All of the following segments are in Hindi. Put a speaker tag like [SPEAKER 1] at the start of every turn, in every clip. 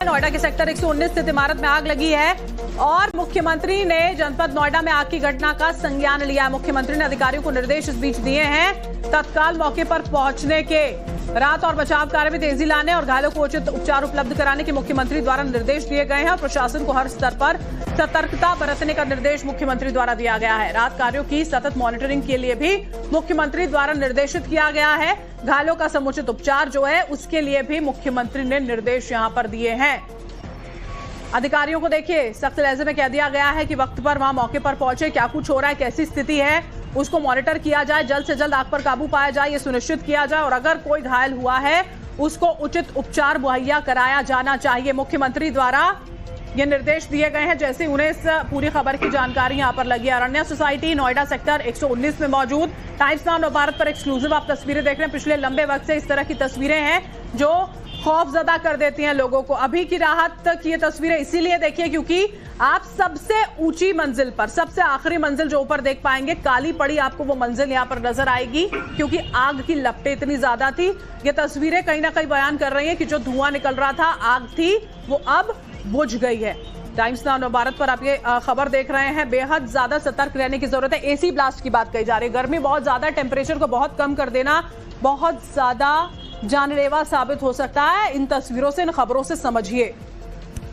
[SPEAKER 1] नोएडा के सेक्टर 119 स्थित इमारत में आग लगी है और मुख्यमंत्री ने जनपद नोएडा में आग की घटना का संज्ञान लिया है। मुख्यमंत्री ने अधिकारियों को निर्देश इस बीच दिए हैं तत्काल मौके पर पहुंचने के, राहत और बचाव कार्य में तेजी लाने और घायलों को उचित उपचार उपलब्ध कराने के मुख्यमंत्री द्वारा निर्देश दिए गए हैं और प्रशासन को हर स्तर पर सतर्कता बरतने का निर्देश मुख्यमंत्री द्वारा दिया गया है। राहत कार्यों की सतत मॉनिटरिंग के लिए भी मुख्यमंत्री द्वारा निर्देशित किया गया है। घायलों का समुचित उपचार जो है उसके लिए भी मुख्यमंत्री ने निर्देश यहां पर दिए हैं। अधिकारियों को देखिए सख्त लहजे में कह दिया गया है कि वक्त पर वहां मौके पर पहुंचे, क्या कुछ हो रहा है, कैसी स्थिति है, उसको मॉनिटर किया जाए, जल्द से जल्द आग पर काबू पाया जाए, ये सुनिश्चित किया जाए और अगर कोई घायल हुआ है उसको उचित उपचार मुहैया कराया जाना चाहिए। मुख्यमंत्री द्वारा ये निर्देश दिए गए हैं। जैसे उन्हें इस पूरी खबर की जानकारी यहां पर लगी। अरण्या सोसाइटी नोएडा सेक्टर 119 में मौजूद टाइम्स नाउ नवभारत पर एक्सक्लूसिव आप तस्वीरें देख रहे हैं। पिछले लंबे वक्त से इस तरह की तस्वीरें हैं जो खौफजदा कर देती हैं लोगों को। अभी की राहत की ये तस्वीरें इसीलिए देखिए क्योंकि आप सबसे ऊंची मंजिल पर, सबसे आखिरी मंजिल जो ऊपर देख पाएंगे, काली पड़ी आपको वो मंजिल यहां पर नजर आएगी क्योंकि आग की लपटें इतनी ज्यादा थी। ये तस्वीरें कहीं ना कहीं बयान कर रही हैं कि जो धुआं निकल रहा था, आग थी, वो अब बुझ गई है। टाइम्स नाउ नवभारत पर आप ये खबर देख रहे हैं। बेहद ज्यादा सतर्क रहने की जरूरत है। एसी ब्लास्ट की बात कही जा रही है। गर्मी बहुत ज्यादा, टेम्परेचर को बहुत कम कर देना बहुत ज्यादा जानलेवा साबित हो सकता है। इन तस्वीरों से, इन खबरों से समझिए,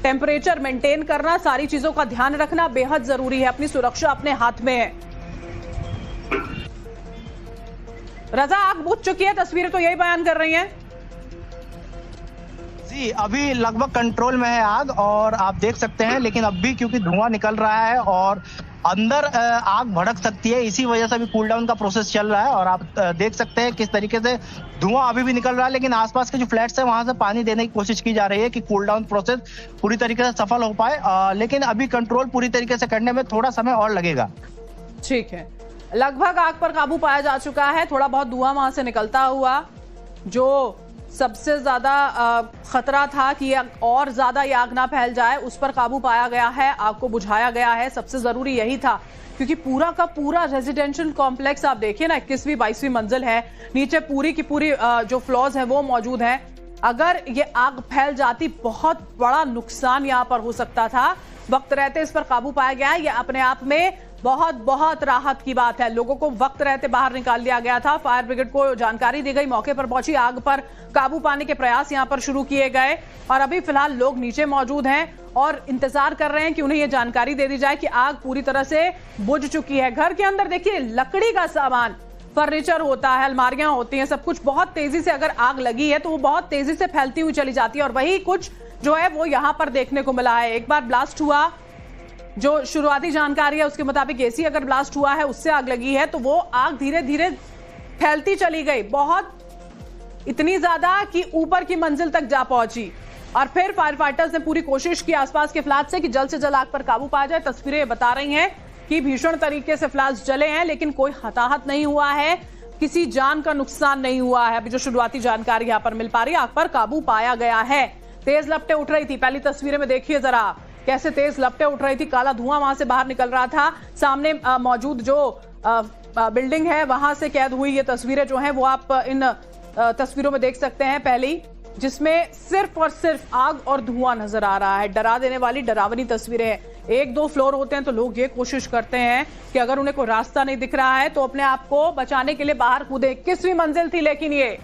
[SPEAKER 1] टेम्परेचर मेंटेन करना, सारी चीजों का ध्यान रखना बेहद जरूरी है। अपनी सुरक्षा अपने हाथ में है। रजा, आग बुझ चुकी है, तस्वीरें तो यही बयान कर रही हैं।
[SPEAKER 2] जी, अभी लगभग कंट्रोल में है आग और आप देख सकते हैं, लेकिन अब भी क्योंकि धुआं निकल रहा है और अंदर आग भड़क सकती है, इसी वजह से भी कूल डाउन का प्रोसेस चल रहा है और आप देख सकते हैं किस तरीके से धुआं अभी भी निकल रहा है। लेकिन आसपास के जो फ्लैट्स है वहां से पानी देने की कोशिश की जा रही है कि कूल डाउन प्रोसेस पूरी तरीके से सफल हो पाए, लेकिन अभी कंट्रोल पूरी तरीके से करने में थोड़ा समय और लगेगा।
[SPEAKER 1] ठीक है, लगभग आग पर काबू पाया जा चुका है। थोड़ा बहुत धुआं वहां से निकलता हुआ, जो सबसे ज्यादा खतरा था कि और ज्यादा ये आग ना फैल जाए, उस पर काबू पाया गया है, आग को बुझाया गया है। सबसे जरूरी यही था क्योंकि पूरा का पूरा रेजिडेंशियल कॉम्प्लेक्स आप देखिए ना, 21वीं 22वीं मंजिल है, नीचे पूरी की पूरी जो फ्लोर्स है वो मौजूद है। अगर ये आग फैल जाती बहुत बड़ा नुकसान यहां पर हो सकता था। वक्त रहते इस पर काबू पाया गया है, ये अपने आप में बहुत बहुत राहत की बात है। लोगों को वक्त रहते बाहर निकाल लिया गया था। फायर ब्रिगेड को जानकारी दी गई, मौके पर पहुंची, आग पर काबू पाने के प्रयास यहां पर शुरू किए गए और अभी फिलहाल लोग नीचे मौजूद हैं और इंतजार कर रहे हैं कि उन्हें यह जानकारी दे दी जाए कि आग पूरी तरह से बुझ चुकी है। घर के अंदर देखिए लकड़ी का सामान, फर्नीचर होता है, अलमारियां होती हैं, सब कुछ बहुत तेजी से अगर आग लगी है तो वो बहुत तेजी से फैलती हुई चली जाती है और वही कुछ जो है वो यहां पर देखने को मिला है। एक बार ब्लास्ट हुआ, जो शुरुआती जानकारी है उसके मुताबिक एसी अगर ब्लास्ट हुआ है, उससे आग लगी है, तो वो आग धीरे धीरे फैलती चली गई, बहुत इतनी ज्यादा कि ऊपर की मंजिल तक जा पहुंची और फिर फायर फाइटर्स ने पूरी कोशिश की आसपास के फ्लैट से कि जल्द से जल्द आग पर काबू पाया जाए। तस्वीरें बता रही हैं कि भीषण तरीके से फ्लैट्स जले हैं लेकिन कोई हताहत नहीं हुआ है, किसी जान का नुकसान नहीं हुआ है। अभी जो शुरुआती जानकारी यहां पर मिल पा रही है, आग पर काबू पाया गया है। तेज लपटें उठ रही थी, पहली तस्वीरें में देखिए जरा कैसे तेज लपटें उठ रही थी, काला धुआं वहां से बाहर निकल रहा था। सामने मौजूद जो बिल्डिंग है वहां से कैद हुई ये तस्वीरें जो हैं वो आप इन तस्वीरों में देख सकते हैं। पहली जिसमें सिर्फ और सिर्फ आग और धुआं नजर आ रहा है। डरा देने वाली, डरावनी तस्वीरें हैं। 1-2 फ्लोर होते हैं तो लोग ये कोशिश करते हैं कि अगर उन्हें कोई रास्ता नहीं दिख रहा है तो अपने आप को बचाने के लिए बाहर कूदे। 21वीं मंजिल थी लेकिन ये